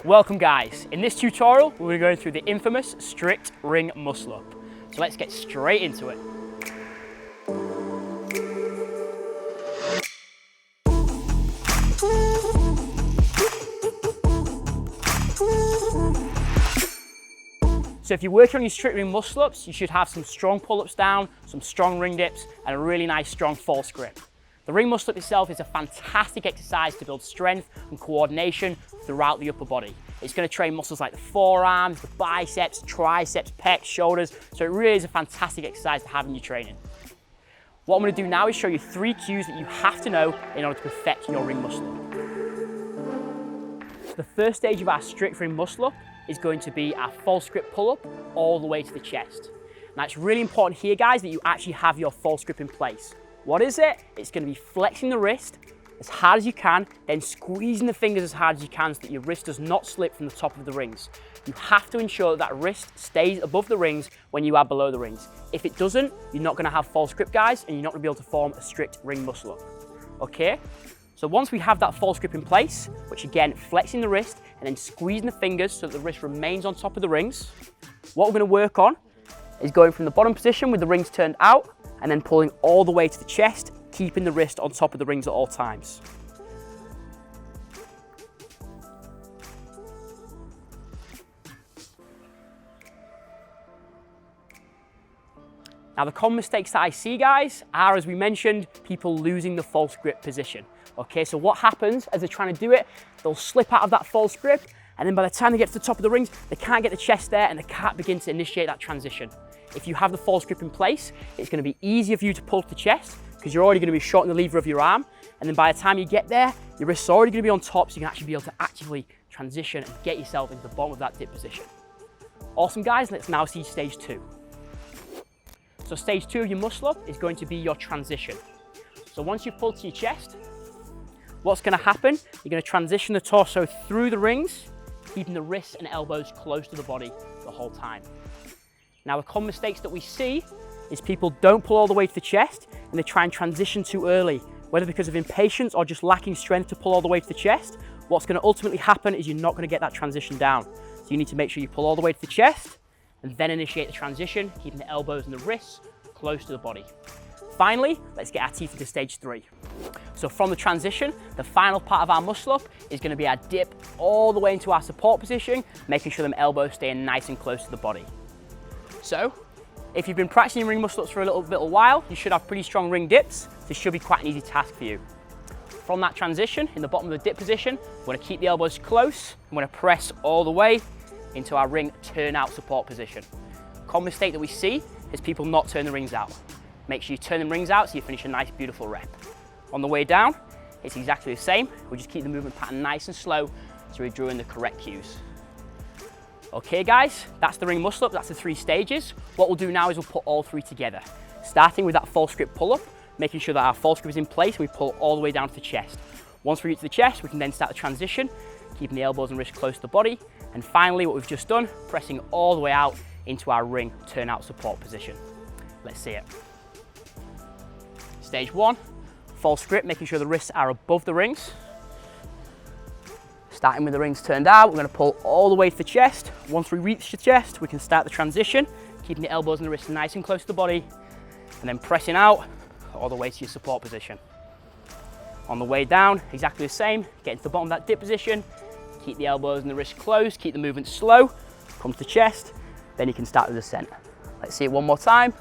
Welcome guys, in this tutorial we're going through the infamous strict ring muscle up. So let's get straight into it. So if you're working on your strict ring muscle ups, you should have some strong pull-ups down, some strong ring dips, and a really nice strong false grip. The ring muscle up itself is a fantastic exercise to build strength and coordination throughout the upper body. It's going to train muscles like the forearms, the biceps, triceps, pecs, shoulders, so it really is a fantastic exercise to have in your training. What I'm going to do now is show you 3 cues that you have to know in order to perfect your ring muscle up. The first stage of our strict ring muscle up is going to be our false grip pull-up all the way to the chest. Now it's really important here, guys, that you actually have your false grip in place. What is it? It's going to be flexing the wrist as hard as you can, then squeezing the fingers as hard as you can so that your wrist does not slip from the top of the rings. You have to ensure that that wrist stays above the rings when you are below the rings. If it doesn't, you're not going to have false grip, guys, and you're not going to be able to form a strict ring muscle up. Okay? So once we have that false grip in place, which again, flexing the wrist and then squeezing the fingers so that the wrist remains on top of the rings, what we're going to work on is going from the bottom position with the rings turned out and then pulling all the way to the chest, keeping the wrist on top of the rings at all times. Now the common mistakes that I see, guys, are, as we mentioned, people losing the false grip position. Okay, so what happens as they're trying to do it, they'll slip out of that false grip, and then by the time they get to the top of the rings, they can't get the chest there and they can't begin to initiate that transition. If you have the false grip in place, it's going to be easier for you to pull to the chest because you're already going to be shortening the lever of your arm, and then by the time you get there, your wrist's already going to be on top, so you can actually be able to actively transition and get yourself into the bottom of that dip position. Awesome, guys, let's now see stage 2. So stage 2 of your muscle up is going to be your transition. So once you've pulled to your chest, what's going to happen, you're going to transition the torso through the rings, keeping the wrists and elbows close to the body the whole time. Now the common mistakes that we see is people don't pull all the way to the chest and they try and transition too early, whether because of impatience or just lacking strength to pull all the way to the chest. What's going to ultimately happen is you're not going to get that transition down. So you need to make sure you pull all the way to the chest and then initiate the transition, keeping the elbows and the wrists close to the body. Finally, let's get our teeth into stage 3. So from the transition, the final part of our muscle up is going to be our dip all the way into our support position, making sure them elbows stay nice and close to the body. So, if you've been practicing ring muscle ups for a little while, you should have pretty strong ring dips. This should be quite an easy task for you. From that transition, in the bottom of the dip position, we're going to keep the elbows close. I'm going to press all the way into our ring turn-out support position. Common mistake that we see is people not turn the rings out. Make sure you turn the rings out so you finish a nice, beautiful rep. On the way down, it's exactly the same. We just keep the movement pattern nice and slow so we're drawing the correct cues. Okay guys, that's the ring muscle up, that's the 3 stages. What we'll do now is we'll put all 3 together. Starting with that false grip pull up, making sure that our false grip is in place and we pull all the way down to the chest. Once we reach the chest, we can then start the transition, keeping the elbows and wrists close to the body. And finally, what we've just done, pressing all the way out into our ring turn-out support position. Let's see it. Stage 1, false grip, making sure the wrists are above the rings. Starting with the rings turned out, we're going to pull all the way to the chest. Once we reach the chest, we can start the transition, keeping the elbows and the wrists nice and close to the body, and then pressing out all the way to your support position. On the way down, exactly the same, get to the bottom of that dip position, keep the elbows and the wrists closed, keep the movement slow, come to the chest, then you can start the descent. Let's see it one more time.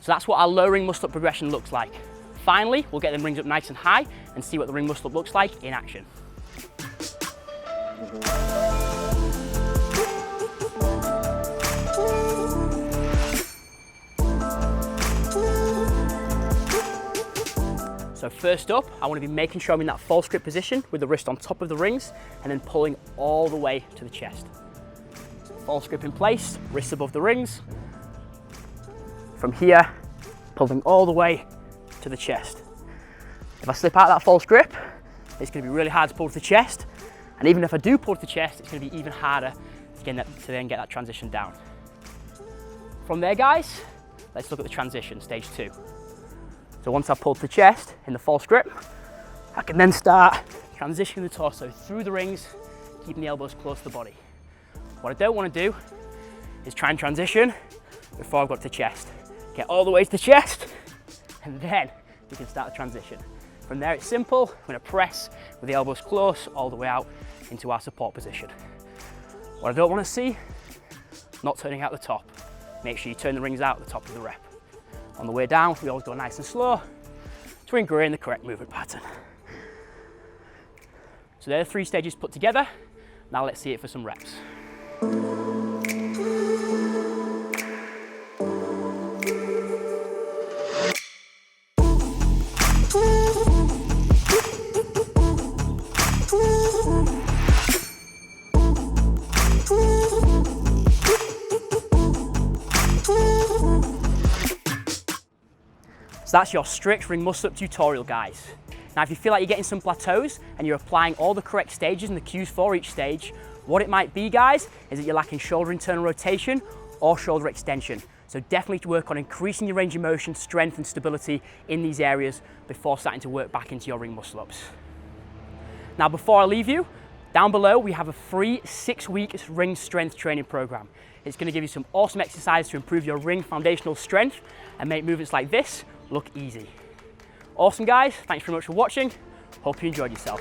So that's what our low ring muscle up progression looks like. Finally, we'll get them rings up nice and high and see what the ring muscle up looks like in action. So first up, I want to be making sure I'm in that false grip position with the wrist on top of the rings and then pulling all the way to the chest. False grip in place, wrists above the rings. From here, pulling all the way to the chest. If I slip out of that false grip, it's going to be really hard to pull to the chest. And even if I do pull to the chest, it's going to be even harder to then get that transition down. From there, guys, let's look at the transition, stage 2. So once I've pulled to the chest in the false grip, I can then start transitioning the torso through the rings, keeping the elbows close to the body. What I don't want to do is try and transition before I've got to the chest. Get all the way to the chest, and then we can start the transition. From there, it's simple. We're going to press with the elbows close all the way out into our support position. What I don't want to see, not turning out the top. Make sure you turn the rings out at the top of the rep. On the way down, we always go nice and slow to ingrain the correct movement pattern. So there are 3 stages put together. Now let's see it for some reps. So that's your strict ring muscle up tutorial, guys. Now, if you feel like you're getting some plateaus and you're applying all the correct stages and the cues for each stage, what it might be, guys, is that you're lacking shoulder internal rotation or shoulder extension. So definitely work on increasing your range of motion, strength and stability in these areas before starting to work back into your ring muscle ups. Now, before I leave you, down below we have a free 6-week ring strength training program. It's going to give you some awesome exercises to improve your ring foundational strength and make movements like this look easy. Awesome, guys. Thanks very much for watching. Hope you enjoyed yourself.